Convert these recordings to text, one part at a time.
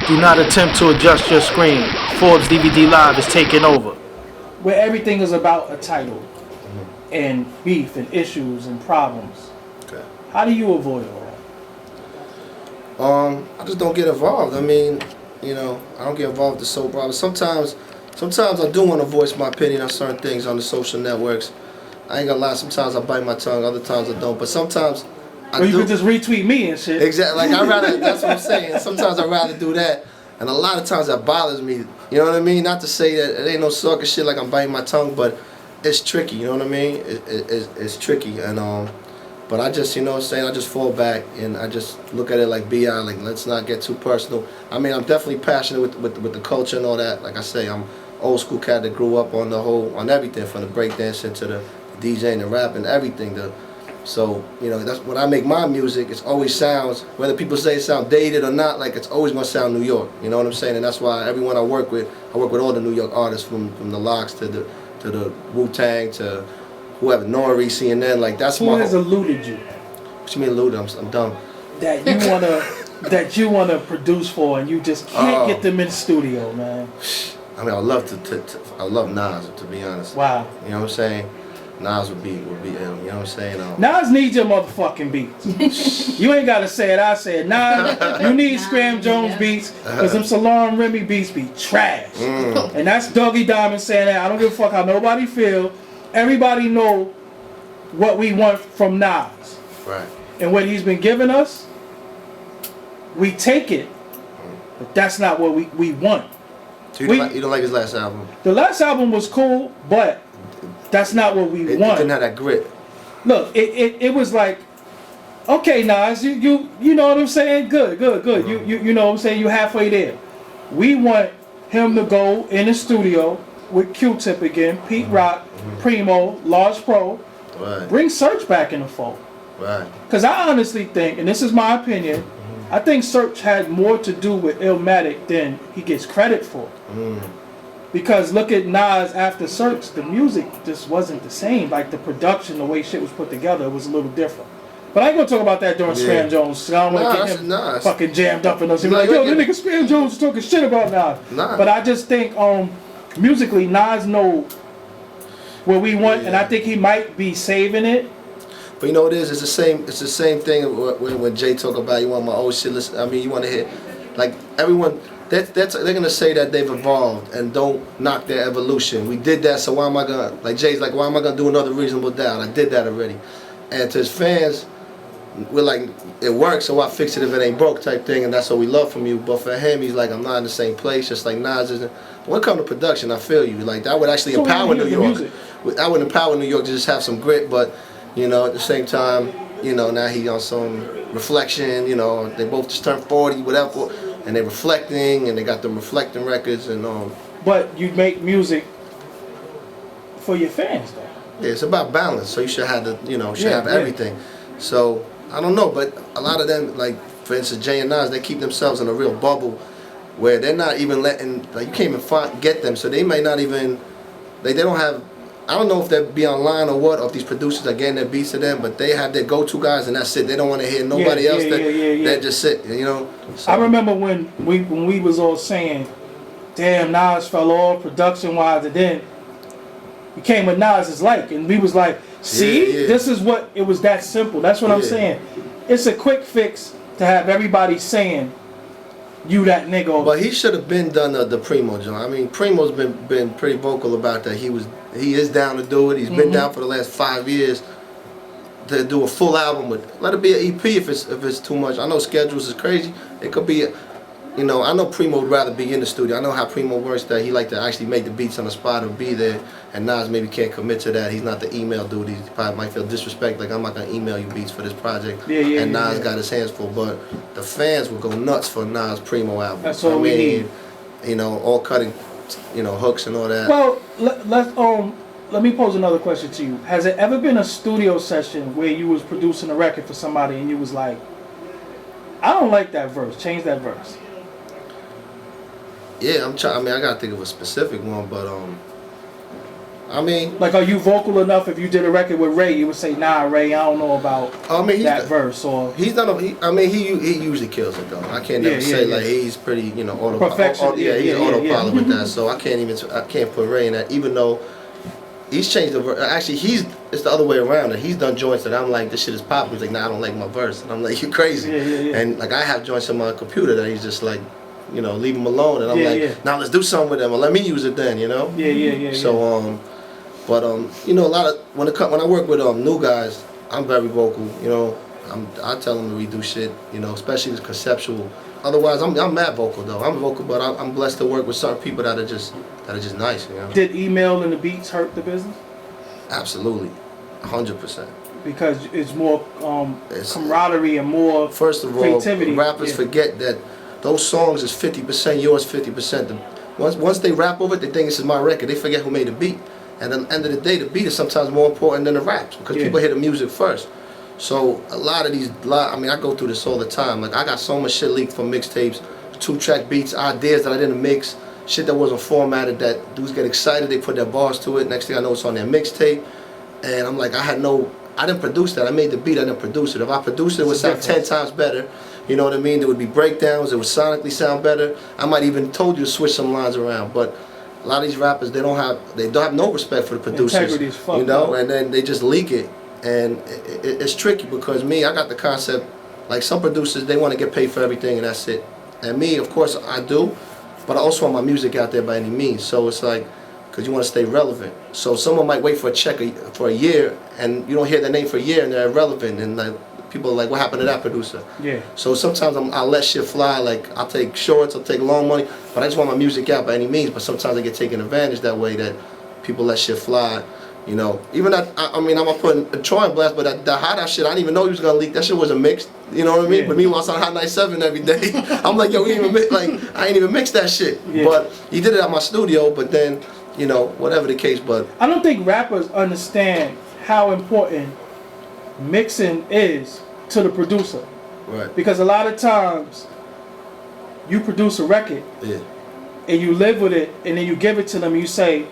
Do not attempt to adjust your screen. Forbes DVD Live is taking over. Where everything is about a title and beef and issues and problems. Okay. How do you avoid all that? I just don't get involved. I mean, you know, I don't get involved with the soap problems. Sometimes I do want to voice my opinion on certain things on the social networks. I ain't gonna lie, sometimes I bite my tongue, other times I don't. But sometimes Or you could just retweet me and shit. Exactly. Like I rather. That's what I'm saying. Sometimes I'd rather do that, and a lot of times that bothers me. You know what I mean? Not to say that it ain't no sucker shit like I'm biting my tongue, but it's tricky. You know what I mean? It's tricky, and but I just, you know what I'm saying, I just fall back and I just look at it like BI, like let's not get too personal. I mean, I'm definitely passionate with the culture and all that. Like I say, I'm old school cat that grew up on on everything from the breakdancing to the DJing, the rapping, everything. So, you know, that's when I make my music, it always sounds, whether people say it sounds dated or not, like it's always gonna sound New York. You know what I'm saying? And that's why everyone I work with all the New York artists from the Locks to the Wu-Tang to whoever, Nori, CNN, like that's Who has eluded you? What you mean eluded? I'm dumb. That you wanna produce for and you just can't get them in the studio, man. I mean, I love Nas, to be honest. Wow. You know what I'm saying? Nas would be ill, you know what I'm saying? Nas needs your motherfucking beats. You ain't gotta say it, I say it. Nas, you need Scram Jones beats, because them Salon Remy beats be trash. And that's Dougie Diamond saying that. I don't give a fuck how nobody feel. Everybody know what we want from Nas. Right. And what he's been giving us, we take it, but that's not what we want. So you don't like his last album? The last album was cool, but that's not what we want. It didn't have that grit. Look, it was like, okay, Nas, you know what I'm saying? Good. You know what I'm saying? You halfway there. We want him to go in the studio with Q-Tip again, Pete Rock, Primo, Large Pro. Right. Bring Search back in the fold. Right. Because I honestly think, and this is my opinion, I think Search had more to do with Illmatic than he gets credit for. Because look at Nas after Search, the music just wasn't the same. Like the production, the way shit was put together, it was a little different. But I ain't gonna talk about that during Scram Jones. So I don't want to get him fucking jammed up in us. He's like, yo, that nigga Scram Jones is talking shit about Nas. But I just think musically, Nas know what we want, and I think he might be saving it. But you know what it is? It's the same thing when Jay talk about you want my old shit. Listen, I mean, you want to hear, like everyone. They're gonna say that they've evolved and don't knock their evolution. We did that, so why am I gonna, like Jay's like, why am I gonna do another Reasonable Doubt? I did that already. And to his fans, we're like, it works, so why fix it if it ain't broke type thing, and that's what we love from you. But for him, he's like, I'm not in the same place, just like Nas isn't. When it comes to production, I feel you. Like that would actually empower New York. I would empower New York to just have some grit, but you know, at the same time, you know, now he on some reflection. You know, they both just turned 40, whatever. And they're reflecting, and they got them reflecting records, and But you make music for your fans, though. Yeah, it's about balance. So you should have have everything. So I don't know, but a lot of them, like for instance, Jay and Nas, they keep themselves in a real bubble where they're not even letting, like you can't even get them. So they might not even, like they don't have. I don't know if they'll be online or what, or if these producers are getting their beats to them, but they have their go-to guys, and that's it. They don't want to hear nobody else. That just sit, you know. So. I remember when we was all saying, "Damn, Nas fell off production-wise," and then he came with Nas is like, and we was like, "See, this is what it was that simple." That's what I'm saying. It's a quick fix to have everybody saying, "You that nigga." But he should have been done the Primo joint. I mean, Primo's been pretty vocal about that. He is down to do it. He's been down for the last 5 years to do a full album with. Let it be an EP if it's too much. I know schedules is crazy. It could be, you know. I know Primo would rather be in the studio. I know how Primo works. That he like to actually make the beats on the spot and be there. And Nas maybe can't commit to that. He's not the email dude. He probably might feel disrespect. Like I'm not gonna email you beats for this project. And Nas got his hands full. But the fans will go nuts for Nas Primo album. That's all we need. You know, all cutting, you know, hooks and all that. Well, let me pose another question to you. Has it ever been a studio session where you was producing a record for somebody and you was like, I don't like that verse, change that verse? Yeah, I'm trying. I mean, I gotta think of a specific one, but I mean, like, are you vocal enough? If you did a record with Ray, you would say, "Nah, Ray, I don't know about that verse." Or he's done. He usually kills it though. I can't never say like he's pretty, you know, perfection. He's autopilot with that. So I can't put Ray in that, even though he's changed the. Actually, it's the other way around. He's done joints that I'm like, this shit is popping. He's like, nah, I don't like my verse, and I'm like, you crazy. And like I have joints on my computer that he's just like, you know, leave him alone, and I'm like, now let's do something with them, or let me use it then, you know. So but you know, a lot of when I work with new guys, I'm very vocal. You know, I tell them to redo shit. You know, especially the conceptual. Otherwise, I'm mad vocal though. I'm vocal, but I'm blessed to work with certain people that are just nice. You know. Did email and the beats hurt the business? Absolutely, 100%. Because it's more camaraderie and more first of all, creativity. Rappers forget that those songs is 50% yours, 50%. Once they rap over it, they think this is my record. They forget who made the beat. And at the end of the day, the beat is sometimes more important than the raps because people hear the music first. So a lot of these, I mean, I go through this all the time. Like I got so much shit leaked from mixtapes, 2-track beats, ideas that I didn't mix, shit that wasn't formatted that dudes get excited, they put their bars to it. Next thing I know, it's on their mixtape. And I'm like, I didn't produce that. I made the beat, I didn't produce it. If I produced it, it would sound 10 times better. You know what I mean? There would be breakdowns, it would sonically sound better. I might even told you to switch some lines around, but a lot of these rappers, they don't have no respect for the producers. Integrity is fucked, you know, and then they just leak it. And it's tricky because me, I got the concept, like some producers, they want to get paid for everything and that's it. And me, of course, I do, but I also want my music out there by any means. So it's like, because you want to stay relevant. So someone might wait for a check for a year and you don't hear their name for a year and they're irrelevant. And like, people are like, what happened to that producer? Yeah. So sometimes I'll let shit fly. Like I'll take shorts, I'll take long money, but I just want my music out by any means. But sometimes I get taken advantage that way that people let shit fly. You know, even that. I mean, I'm gonna put a Troy blast, but that hot shit, I didn't even know he was gonna leak. That shit wasn't mixed. You know what I mean? But meanwhile, it's on Hot 97 every day. I'm like, yo, we ain't even I ain't even mixed that shit. But he did it at my studio. But then, you know, whatever the case. But I don't think rappers understand how important mixing is to the producer. Right. Because a lot of times you produce a record and you live with it and then you give it to them and you say,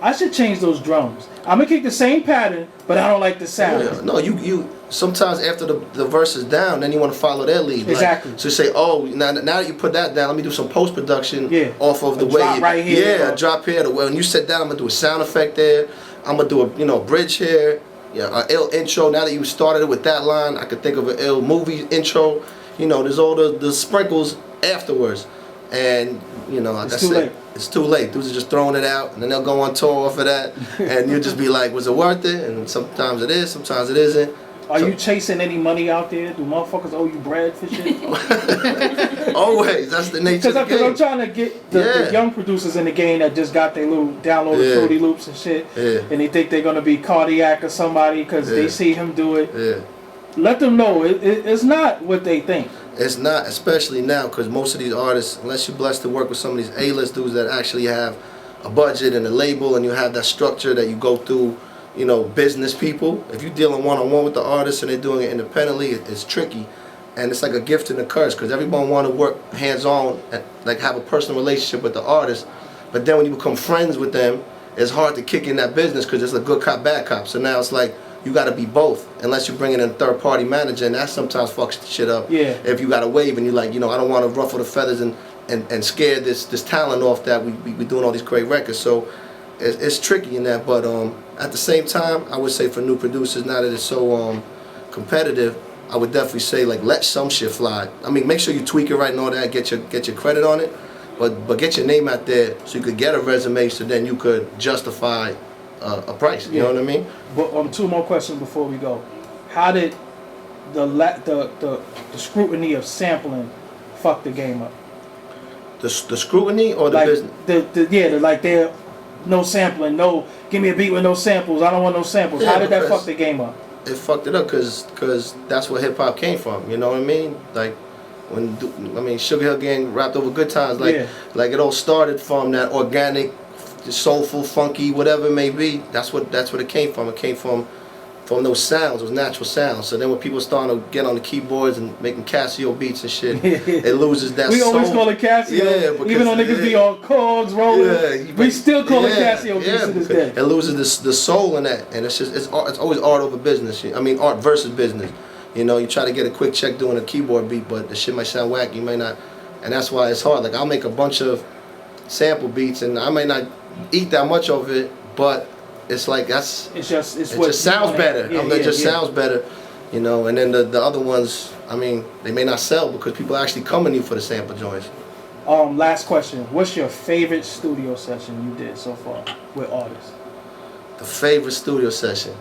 I should change those drums. I'm gonna keep the same pattern, but I don't like the sound. Yeah. No, you sometimes after the verse is down, then you want to follow their lead. Exactly. Like, so you say, oh, now that you put that down, let me do some post production off of the way. Drop right here. Yeah, drop here. When you sit down, I'm gonna do a sound effect there. I'm gonna do a bridge here. Yeah, an ill intro. Now that you started it with that line, I could think of an ill movie intro. You know, there's all the sprinkles afterwards, and you know, like I said, it's too late. Dudes are just throwing it out, and then they'll go on tour off of that, and you'll just be like, was it worth it? And sometimes it is, sometimes it isn't. Are you chasing any money out there? Do motherfuckers owe you bread for shit? Always. That's the nature of the game. Because I'm trying to get the young producers in the game that just got their little downloaded Fruity Loops and shit, and they think they're going to be Cardiac or somebody because they see him do it. Yeah. Let them know it's not what they think. It's not, especially now, because most of these artists, unless you're blessed to work with some of these A-list dudes that actually have a budget and a label and you have that structure that you go through, you know, business people. If you're dealing one-on-one with the artists and they're doing it independently, it's tricky. And it's like a gift and a curse because everyone want to work hands-on and like have a personal relationship with the artist. But then when you become friends with them, it's hard to kick in that business because it's a good cop, bad cop. So now it's like, you got to be both unless you bring in a third-party manager, and that sometimes fucks the shit up. Yeah. If you got a wave and you're like, you know, I don't want to ruffle the feathers and scare this talent off that we doing all these great records. So it's tricky in that. But at the same time, I would say for new producers, now that it's so competitive, I would definitely say like let some shit fly. I mean, make sure you tweak it right and all that, get your credit on it, but get your name out there so you could get a resume, so then you could justify a price. You know what I mean? But two more questions before we go. How did the scrutiny of sampling fuck the game up? The scrutiny or the business? Like they're no sampling, no, give me a beat with no samples. I don't want no samples. How did that fuck the game up? It fucked it up because that's where hip hop came from. You know what I mean? Like when Sugar Hill Gang rapped over Good Times. Like it all started from that organic, soulful, funky, whatever it may be. That's what it came from. It came from from those sounds, those natural sounds. So then when people starting to get on the keyboards and making Casio beats and shit, it loses that we soul. always call it Casio. Yeah, because, even though niggas be on chords rolling, we still call it Casio beats to this day. It loses the soul in that, and it's just it's always art over business. I mean, art versus business. You know, you try to get a quick check doing a keyboard beat, but the shit might sound whack. You may not, and that's why it's hard. Like I'll make a bunch of sample beats, and I might not eat that much of it, but it's like it just sounds better. It just sounds better, you know. And then the other ones, I mean, they may not sell because people actually coming to you for the sample joints. Last question. What's your favorite studio session you did so far with artists? The favorite studio session.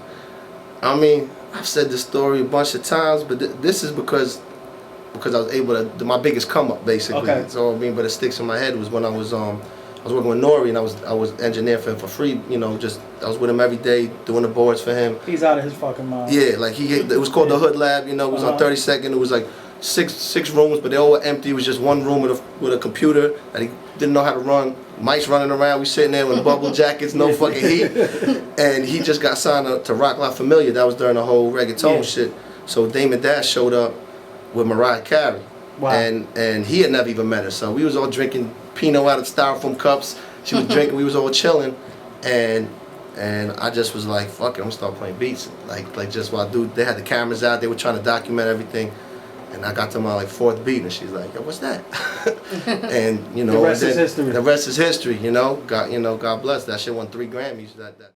I mean, I've said this story a bunch of times, but this is because I was able to my biggest come up basically. Okay. So I mean, but it sticks in my head was when I was working with Nori, and I was engineering for him for free. You know, just I was with him every day doing the boards for him. He's out of his fucking mind. Yeah, like it was called the Hood Lab. You know, it was on 32nd. It was like six rooms, but they all were empty. It was just one room with a computer that he didn't know how to run. Mike's running around. We sitting there with bubble jackets, no fucking heat. And he just got signed to Rock La Familia. That was during the whole reggaeton shit. So Damon Dash showed up with Mariah Carey. Wow. And he had never even met her. So we was all drinking Pinot out of styrofoam cups. She was drinking. We was all chilling. And I just was like, fuck it, I'm gonna start playing beats. Like just while they had the cameras out, they were trying to document everything. And I got to my like fourth beat, and she's like, "Yo, what's that?" And you know, the rest is history. The rest is history. You know, God bless. That shit won 3 Grammys. That